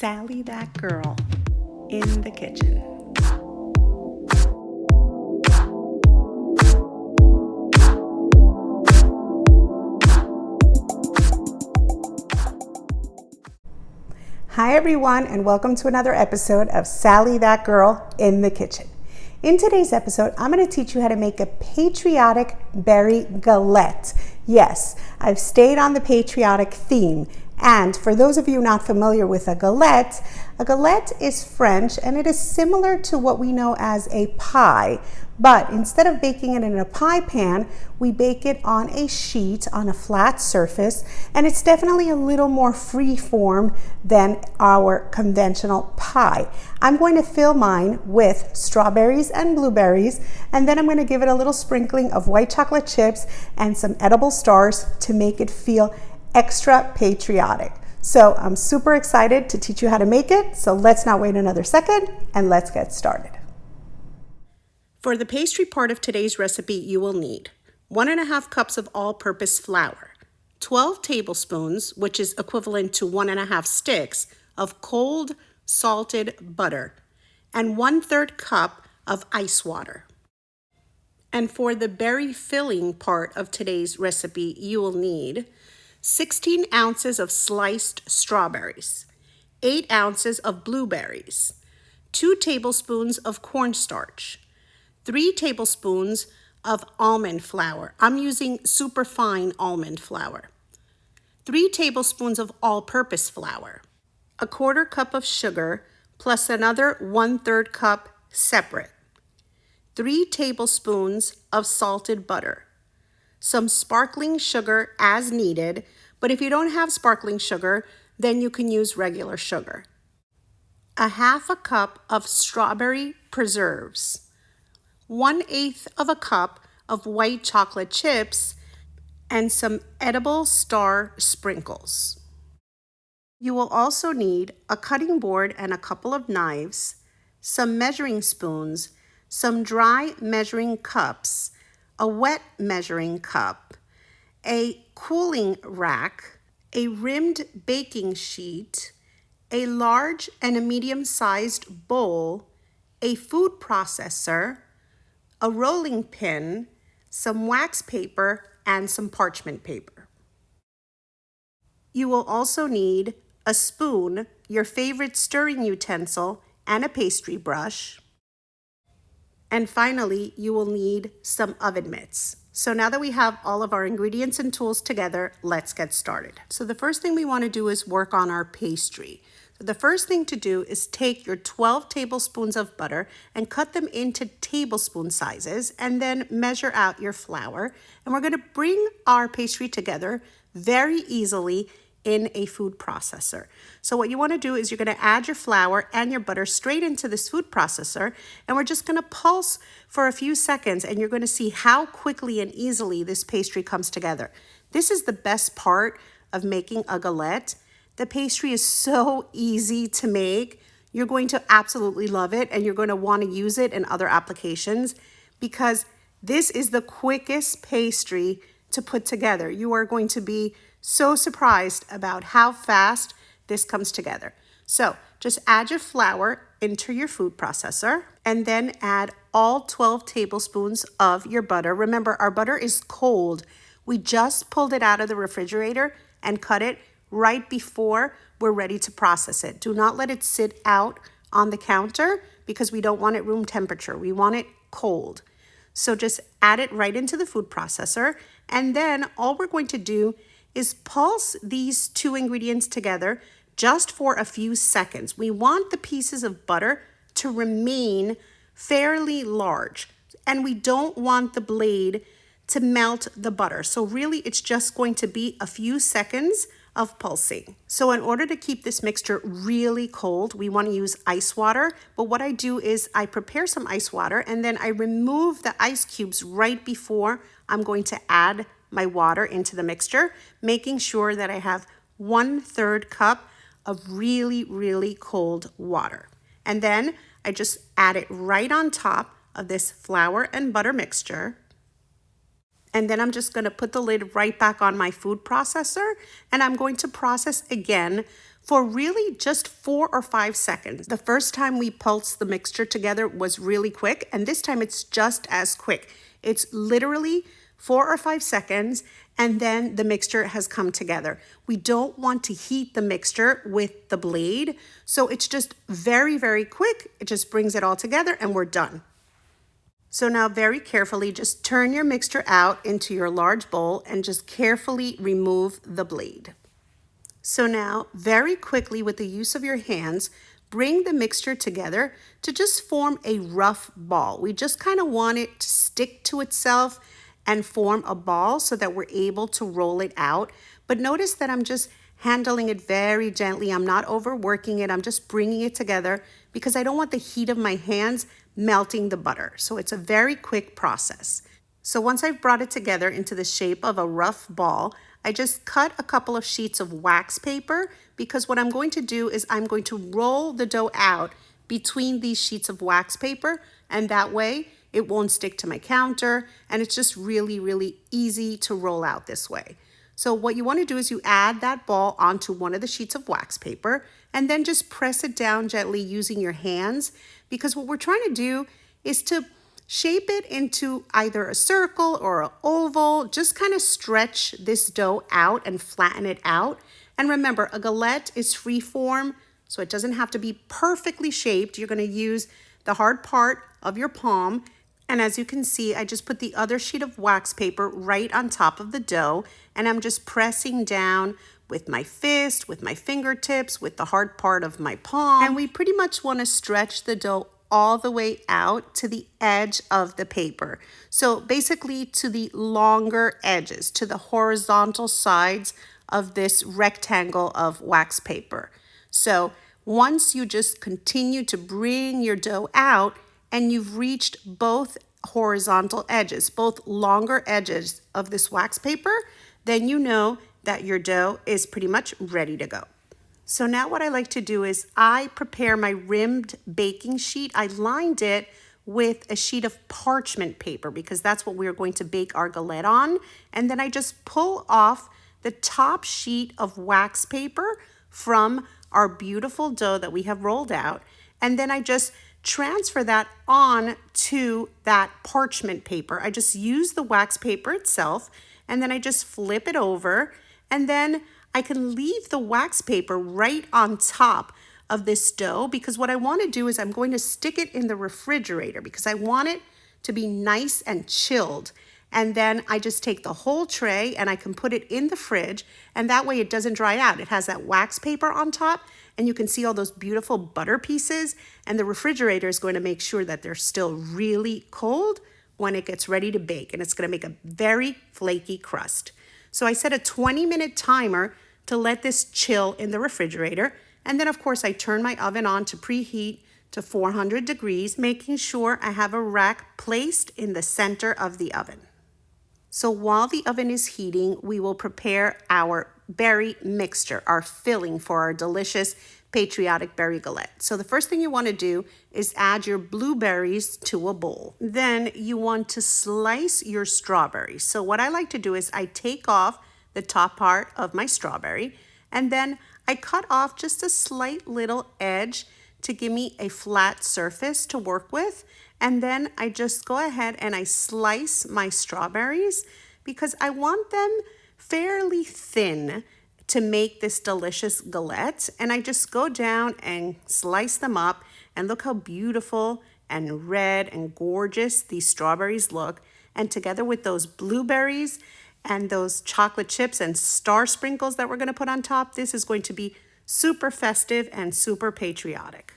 Sally that girl in the kitchen. Hi everyone, and welcome to another episode of Sally that girl in the kitchen. In today's episode, I'm going to teach you how to make a patriotic berry galette. Yes, I've stayed on the patriotic theme. And for those of you not familiar with a galette is French and it is similar to what we know as a pie. But instead of baking it in a pie pan, we bake it on a sheet, on a flat surface, and it's definitely a little more free form than our conventional pie. I'm going to fill mine with strawberries and blueberries, and then I'm going to give it a little sprinkling of white chocolate chips and some edible stars to make it feel extra patriotic. So I'm super excited to teach you how to make it, so let's not wait another second and let's get started. For the pastry part of today's recipe, you will need 1.5 cups of all-purpose flour, 12 tablespoons, which is equivalent to 1.5 sticks, of cold salted butter, and 1/3 cup of ice water. And for the berry filling part of today's recipe, you will need 16 ounces of sliced strawberries, 8 ounces of blueberries, 2 tablespoons of cornstarch, 3 tablespoons of almond flour. I'm using superfine almond flour. 3 tablespoons of all-purpose flour. 1/4 cup of sugar plus another 1/3 cup separate. 3 tablespoons of salted butter. Some sparkling sugar as needed, but if you don't have sparkling sugar, then you can use regular sugar. 1/2 cup of strawberry preserves. 1/8 cup of white chocolate chips, and some edible star sprinkles. You will also need a cutting board and a couple of knives, some measuring spoons, some dry measuring cups, a wet measuring cup, a cooling rack, a rimmed baking sheet, a large and a medium-sized bowl, a food processor, a rolling pin, some wax paper, and some parchment paper. You will also need a spoon, your favorite stirring utensil, and a pastry brush. And finally, you will need some oven mitts. So now that we have all of our ingredients and tools together, let's get started. So the first thing we want to do is work on our pastry. So the first thing to do is take your 12 tablespoons of butter and cut them into tablespoon sizes, and then measure out your flour. And we're going to bring our pastry together very easily in a food processor. So what you want to do is you're going to add your flour and your butter straight into this food processor, and we're just going to pulse for a few seconds, and you're going to see how quickly and easily this pastry comes together. This is the best part of making a galette. The pastry is so easy to make. You're going to absolutely love it, and you're going to want to use it in other applications because this is the quickest pastry to put together. You are going to be so surprised about how fast this comes together. So just add your flour into your food processor and then add all 12 tablespoons of your butter. Remember, our butter is cold. We just pulled it out of the refrigerator and cut it right before we're ready to process it. Do not let it sit out on the counter because we don't want it room temperature. We want it cold. So just add it right into the food processor, and then all we're going to do is pulse these two ingredients together just for a few seconds. We want the pieces of butter to remain fairly large, and we don't want the blade to melt the butter. So really, it's just going to be a few seconds of pulsing. So in order to keep this mixture really cold, we want to use ice water. But what I do is I prepare some ice water, and then I remove the ice cubes right before I'm going to add my water into the mixture, making sure that I have 1/3 cup of really, really cold water. And then I just add it right on top of this flour and butter mixture. And then I'm just going to put the lid right back on my food processor, and I'm going to process again for really just 4 or 5 seconds. The first time we pulsed the mixture together was really quick, and this time it's just as quick. It's literally 4 or 5 seconds, and then the mixture has come together. We don't want to heat the mixture with the blade, so it's just very, very quick. It just brings it all together and we're done. So now very carefully, just turn your mixture out into your large bowl and just carefully remove the blade. So now, very quickly with the use of your hands, bring the mixture together to just form a rough ball. We just kind of want it to stick to itself and form a ball so that we're able to roll it out. But notice that I'm just handling it very gently. I'm not overworking it. I'm just bringing it together because I don't want the heat of my hands melting the butter. So it's a very quick process. So once I've brought it together into the shape of a rough ball, I just cut a couple of sheets of wax paper because what I'm going to do is I'm going to roll the dough out between these sheets of wax paper, and that way it won't stick to my counter, and it's just really, really easy to roll out this way. So what you want to do is you add that ball onto one of the sheets of wax paper and then just press it down gently using your hands, because what we're trying to do is to shape it into either a circle or an oval. Just kind of stretch this dough out and flatten it out. And remember, a galette is free form, so it doesn't have to be perfectly shaped. You're going to use the hard part of your palm. And as you can see, I just put the other sheet of wax paper right on top of the dough, and I'm just pressing down with my fist, with my fingertips, with the hard part of my palm. And we pretty much want to stretch the dough all the way out to the edge of the paper. So basically to the longer edges, to the horizontal sides of this rectangle of wax paper. So once you just continue to bring your dough out and you've reached both horizontal edges, both longer edges of this wax paper, then you know that your dough is pretty much ready to go. So now what I like to do is I prepare my rimmed baking sheet. I lined it with a sheet of parchment paper because that's what we're going to bake our galette on. And then I just pull off the top sheet of wax paper from our beautiful dough that we have rolled out. And then I just transfer that on to that parchment paper. I just use the wax paper itself, and then I just flip it over, and then I can leave the wax paper right on top of this dough because what I want to do is I'm going to stick it in the refrigerator because I want it to be nice and chilled. And then I just take the whole tray and I can put it in the fridge, and that way it doesn't dry out. It has that wax paper on top and you can see all those beautiful butter pieces, and the refrigerator is going to make sure that they're still really cold when it gets ready to bake, and it's going to make a very flaky crust. So I set a 20-minute timer to let this chill in the refrigerator. And then of course I turn my oven on to preheat to 400 degrees, making sure I have a rack placed in the center of the oven. So while the oven is heating, we will prepare our berry mixture, our filling for our delicious Patriotic Berry Galette. So the first thing you want to do is add your blueberries to a bowl. Then you want to slice your strawberries. So what I like to do is I take off the top part of my strawberry, and then I cut off just a slight little edge to give me a flat surface to work with. And then I just go ahead and I slice my strawberries because I want them fairly thin to make this delicious galette. And I just go down and slice them up, and look how beautiful and red and gorgeous these strawberries look. And together with those blueberries and those chocolate chips and star sprinkles that we're going to put on top, this is going to be super festive and super patriotic.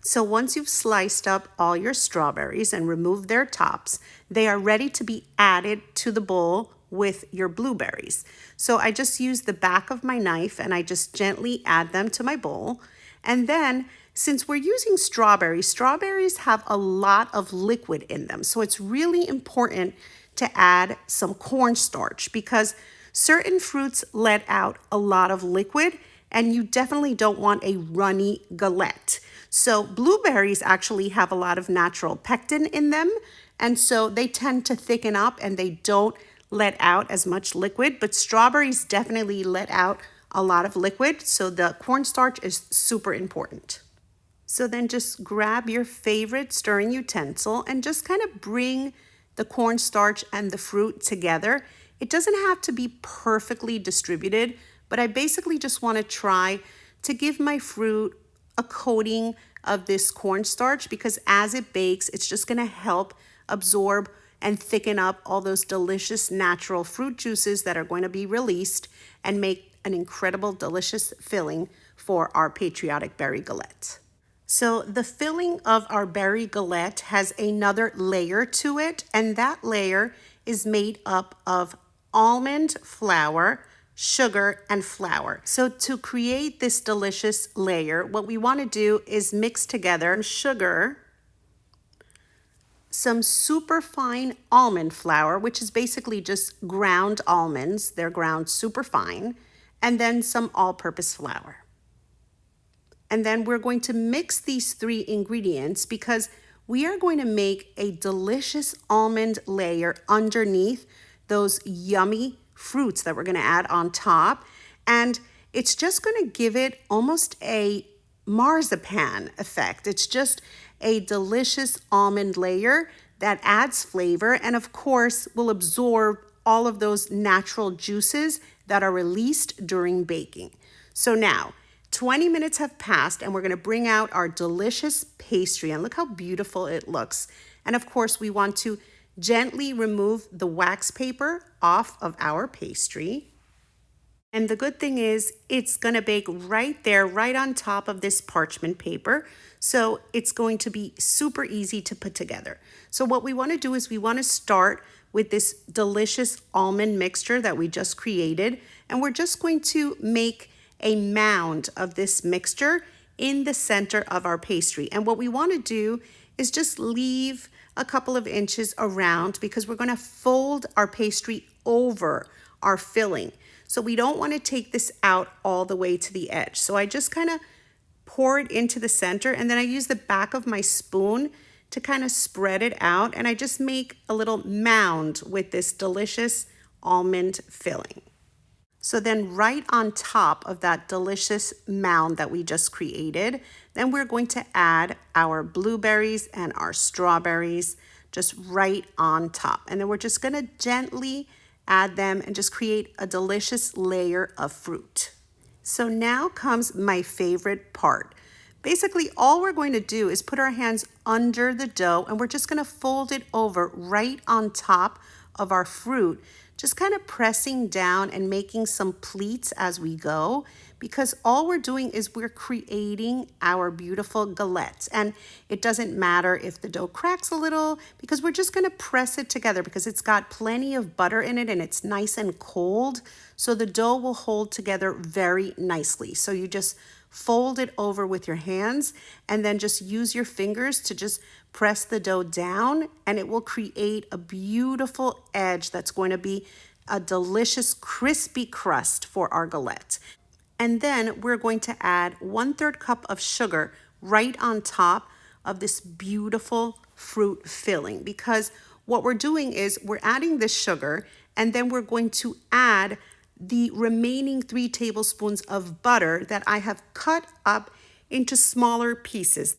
So once you've sliced up all your strawberries and removed their tops, they are ready to be added to the bowl with your blueberries. So I just use the back of my knife and I just gently add them to my bowl. And then since we're using strawberries have a lot of liquid in them. So it's really important to add some cornstarch because certain fruits let out a lot of liquid, and you definitely don't want a runny galette. So blueberries actually have a lot of natural pectin in them, and so they tend to thicken up and they don't let out as much liquid, but strawberries definitely let out a lot of liquid, so the cornstarch is super important. So then just grab your favorite stirring utensil and just kind of bring the cornstarch and the fruit together. It doesn't have to be perfectly distributed, but I basically just want to try to give my fruit a coating of this cornstarch, because as it bakes, it's just going to help absorb and thicken up all those delicious natural fruit juices that are going to be released and make an incredible, delicious filling for our Patriotic Berry Galette. So the filling of our berry galette has another layer to it, and that layer is made up of almond flour, sugar, and flour. So to create this delicious layer, what we want to do is mix together sugar, some super fine almond flour, which is basically just ground almonds. They're ground super fine, and then some all-purpose flour. And then we're going to mix these three ingredients because we are going to make a delicious almond layer underneath those yummy fruits that we're going to add on top. And it's just going to give it almost a marzipan effect. It's just a delicious almond layer that adds flavor and of course will absorb all of those natural juices that are released during baking. So now 20 minutes have passed and we're going to bring out our delicious pastry, and look how beautiful it looks. And of course we want to gently remove the wax paper off of our pastry. And the good thing is it's going to bake right there, right on top of this parchment paper. So it's going to be super easy to put together. So what we want to do is we want to start with this delicious almond mixture that we just created. And we're just going to make a mound of this mixture in the center of our pastry. And what we want to do is just leave a couple of inches around because we're going to fold our pastry over our filling. So we don't want to take this out all the way to the edge. So I just kind of pour it into the center, and then I use the back of my spoon to kind of spread it out, and I just make a little mound with this delicious almond filling. So then right on top of that delicious mound that we just created, then we're going to add our blueberries and our strawberries just right on top. And then we're just going to gently add them and just create a delicious layer of fruit. So now comes my favorite part. Basically, all we're going to do is put our hands under the dough and we're just going to fold it over right on top of our fruit, just kind of pressing down and making some pleats as we go, because all we're doing is we're creating our beautiful galettes. And it doesn't matter if the dough cracks a little because we're just going to press it together because it's got plenty of butter in it and it's nice and cold. So the dough will hold together very nicely. So you just fold it over with your hands and then just use your fingers to just press the dough down, and it will create a beautiful edge that's going to be a delicious crispy crust for our galette. And then we're going to add 1/3 cup of sugar right on top of this beautiful fruit filling, because what we're doing is we're adding this sugar and then we're going to add the remaining 3 tablespoons of butter that I have cut up into smaller pieces.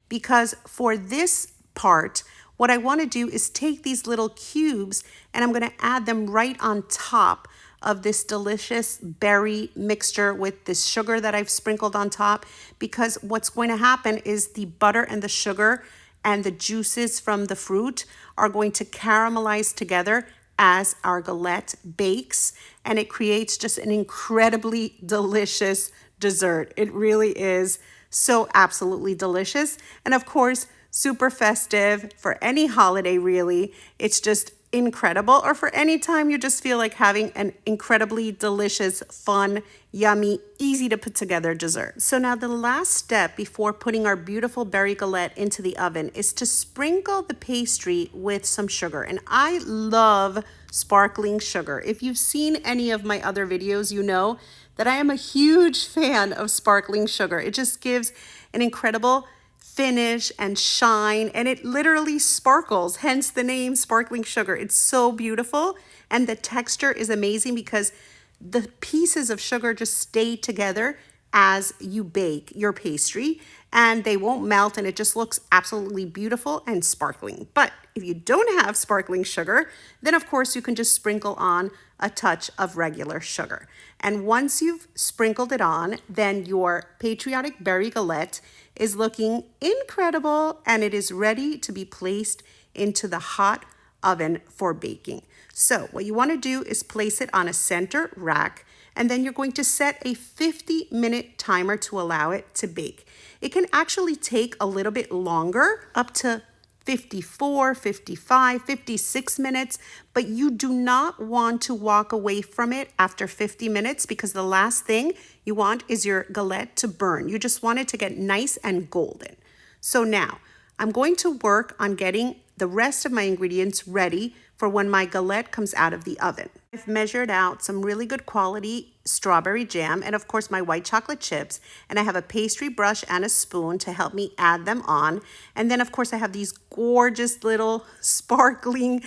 Because for this part, what I want to do is take these little cubes and I'm going to add them right on top of this delicious berry mixture with this sugar that I've sprinkled on top, because what's going to happen is the butter and the sugar and the juices from the fruit are going to caramelize together as our galette bakes, and it creates just an incredibly delicious dessert. It really is so absolutely delicious. And of course, super festive for any holiday, really. It's just incredible, or for any time you just feel like having an incredibly delicious, fun, yummy, easy to put together dessert. So now the last step before putting our beautiful berry galette into the oven is to sprinkle the pastry with some sugar. And I love sparkling sugar. If you've seen any of my other videos, you know that I am a huge fan of sparkling sugar. It just gives an incredible finish and shine, and it literally sparkles, hence the name sparkling sugar. It's so beautiful, and the texture is amazing because the pieces of sugar just stay together as you bake your pastry, and they won't melt, and it just looks absolutely beautiful and sparkling. But if you don't have sparkling sugar, then of course you can just sprinkle on a touch of regular sugar. And once you've sprinkled it on, then your Patriotic Berry Galette is looking incredible, and it is ready to be placed into the hot oven for baking. So what you want to do is place it on a center rack, and then you're going to set a 50-minute timer to allow it to bake. It can actually take a little bit longer, up to 54, 55, 56 minutes, but you do not want to walk away from it after 50 minutes because the last thing you want is your galette to burn. You just want it to get nice and golden. So now I'm going to work on getting the rest of my ingredients ready for when my galette comes out of the oven. I've measured out some really good quality strawberry jam and of course my white chocolate chips, and I have a pastry brush and a spoon to help me add them on. And then of course I have these gorgeous little sparkling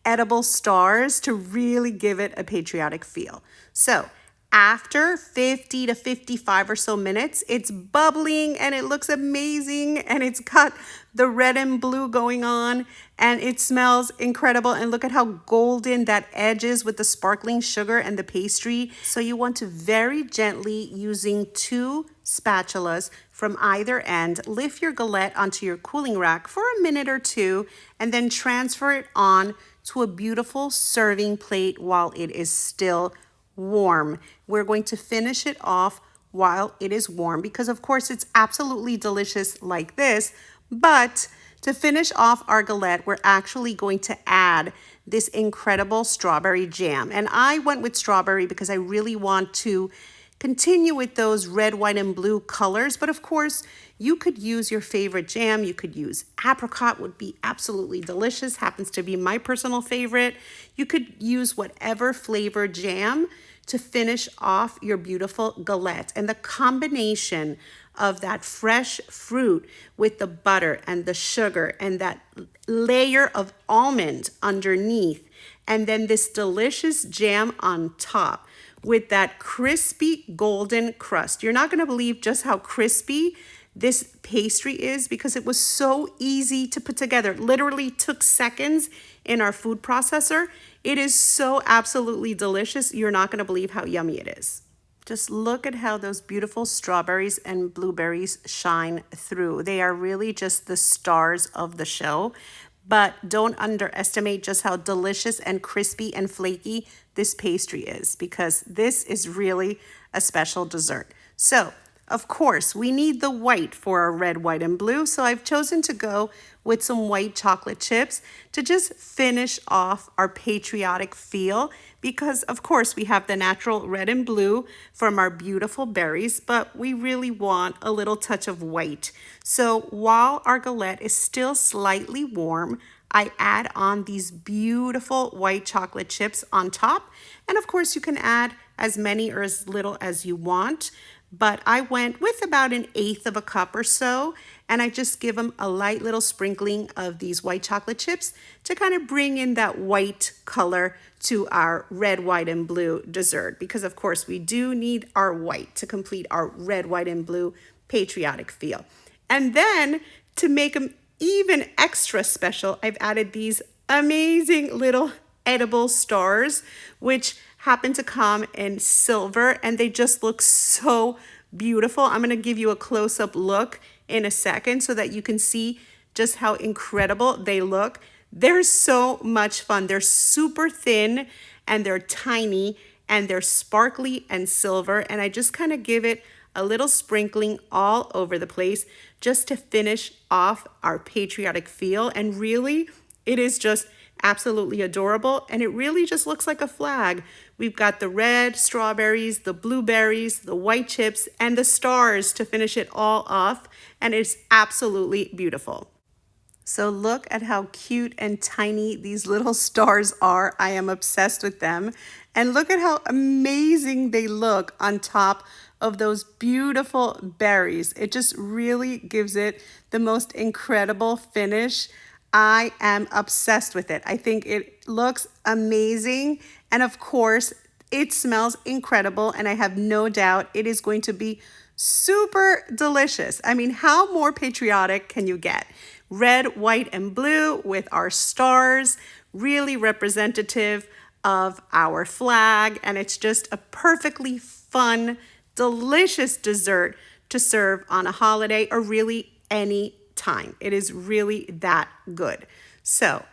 edible stars to really give it a patriotic feel. So after 50 to 55 or so minutes, it's bubbling and it looks amazing, and it's got the red and blue going on, and it smells incredible. And look at how golden that edge is with the sparkling sugar and the pastry. So you want to very gently, using 2 spatulas from either end, lift your galette onto your cooling rack for a minute or 2, and then transfer it on to a beautiful serving plate while it is still warm. We're going to finish it off while it is warm because of course it's absolutely delicious like this, but to finish off our galette, we're actually going to add this incredible strawberry jam. And I went with strawberry because I really want to continue with those red, white, and blue colors. But of course, you could use your favorite jam. You could use apricot, would be absolutely delicious. Happens to be my personal favorite. You could use whatever flavor jam to finish off your beautiful galette. And the combination of that fresh fruit with the butter and the sugar and that layer of almond underneath, and then this delicious jam on top with that crispy golden crust. You're not going to believe just how crispy this pastry is because it was so easy to put together. It literally took seconds in our food processor. It is so absolutely delicious. You're not going to believe how yummy it is. Just look at how those beautiful strawberries and blueberries shine through. They are really just the stars of the show. But don't underestimate just how delicious and crispy and flaky this pastry is, because this is really a special dessert. So, of course, we need the white for our red, white, and blue. So I've chosen to go with some white chocolate chips to just finish off our patriotic feel, because of course we have the natural red and blue from our beautiful berries, but we really want a little touch of white. So while our galette is still slightly warm, I add on these beautiful white chocolate chips on top. And of course you can add as many or as little as you want, but I went with about 1/8 of a cup or so, and I just give them a light little sprinkling of these white chocolate chips to kind of bring in that white color to our red, white, and blue dessert, because of course we do need our white to complete our red, white, and blue patriotic feel. And then to make them even extra special, I've added these amazing little edible stars, which happen to come in silver, and they just look so beautiful. I'm going to give you a close-up look in a second so that you can see just how incredible they look. They're so much fun. They're super thin and they're tiny and they're sparkly and silver, and I just kind of give it a little sprinkling all over the place just to finish off our patriotic feel. And really, it is just absolutely adorable, and it really just looks like a flag. We've got the red strawberries, the blueberries, the white chips, and the stars to finish it all off, and it's absolutely beautiful. So look at how cute and tiny these little stars are. I am obsessed with them. And look at how amazing they look on top of those beautiful berries. It just really gives it the most incredible finish. I am obsessed with it. I think it looks amazing. And of course, It smells incredible, and I have no doubt it is going to be super delicious. I mean, how more patriotic can you get? Red, white, and blue with our stars, really representative of our flag, and it's just a perfectly fun, delicious dessert to serve on a holiday or really any time. It is really that good. So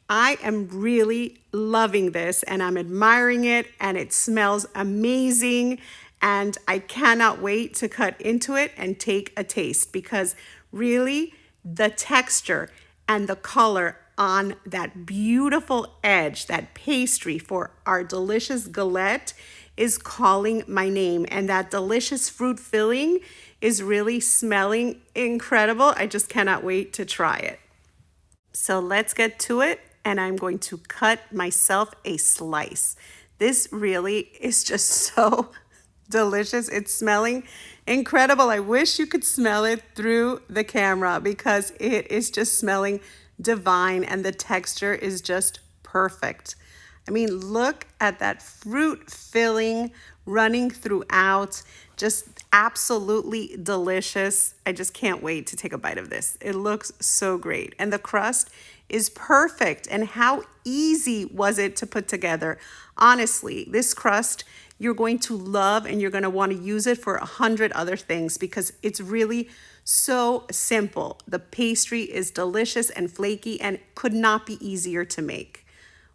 I am really loving this, and I'm admiring it, and it smells amazing, and I cannot wait to cut into it and take a taste, because really the texture and the color on that beautiful edge, that pastry for our delicious galette, is calling my name, and that delicious fruit filling is really smelling incredible. I just cannot wait to try it. So let's get to it, and I'm going to cut myself a slice. This really is just so delicious. It's smelling incredible. I wish you could smell it through the camera, because it is just smelling divine, and the texture is just perfect. I mean, look at that fruit filling running throughout, just absolutely delicious. I just can't wait to take a bite of this. It looks so great, and the crust is perfect. And how easy was it to put together? Honestly, this crust you're going to love, and you're going to want to use it for 100 other things, because it's really so simple. The pastry is delicious and flaky, and could not be easier to make.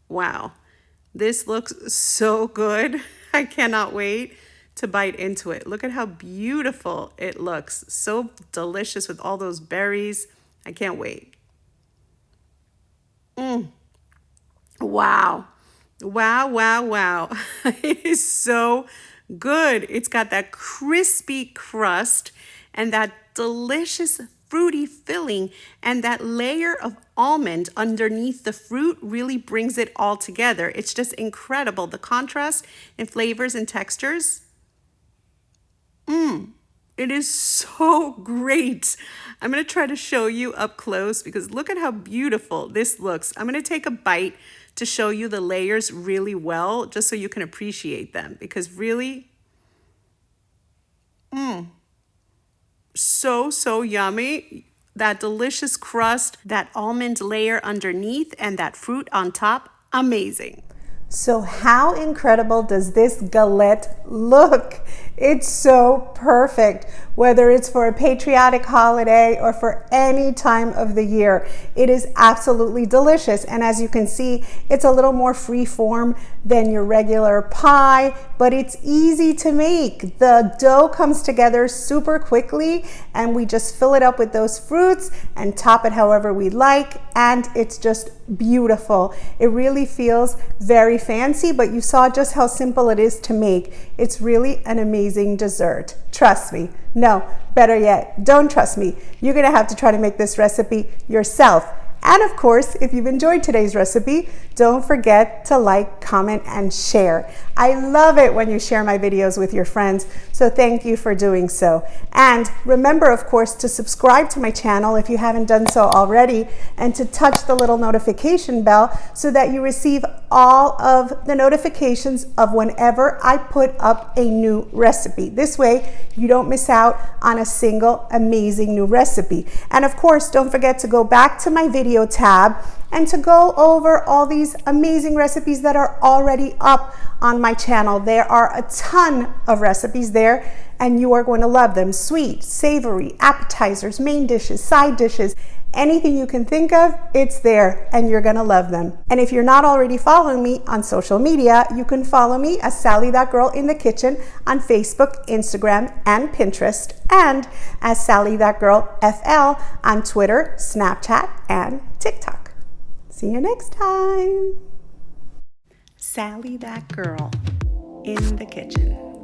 Wow, this looks so good. I cannot wait to bite into it. Look at how beautiful it looks. So delicious with all those berries. I can't wait. Wow. Wow, wow, wow. It is so good. It's got that crispy crust and that delicious fruity filling, and that layer of almond underneath the fruit really brings it all together. It's just incredible. The contrast in flavors and textures. It is so great. I'm going to try to show you up close, because look at how beautiful this looks. I'm going to take a bite to show you the layers really well, just so you can appreciate them, because really, so yummy. That delicious crust, that almond layer underneath, and that fruit on top, amazing. So how incredible does this galette look? It's so perfect, whether it's for a patriotic holiday or for any time of the year. It is absolutely delicious. And as you can see, it's a little more free form than your regular pie, but it's easy to make. The dough comes together super quickly, and we just fill it up with those fruits and top it however we like, and it's just beautiful. It really feels very fancy, but you saw just how simple it is to make. It's really an amazing dessert. Trust me. No, better yet, don't trust me. You're gonna have to try to make this recipe yourself. And of course, if you've enjoyed today's recipe, don't forget to like, comment, and share. I love it when you share my videos with your friends, so thank you for doing so. And remember, of course, to subscribe to my channel if you haven't done so already, and to touch the little notification bell so that you receive all of the notifications of whenever I put up a new recipe. This way, you don't miss out on a single amazing new recipe. And of course, don't forget to go back to my video tab and to go over all these amazing recipes that are already up on my channel. There are a ton of recipes there, and you are going to love them. Sweet, savory, appetizers, main dishes, side dishes, anything you can think of, it's there, and you're gonna love them. And if you're not already following me on social media, you can follow me as Sally That Girl in the Kitchen on Facebook, Instagram, and Pinterest, and as Sally That Girl FL on Twitter, Snapchat, and TikTok. See you next time. Sally That Girl in the Kitchen.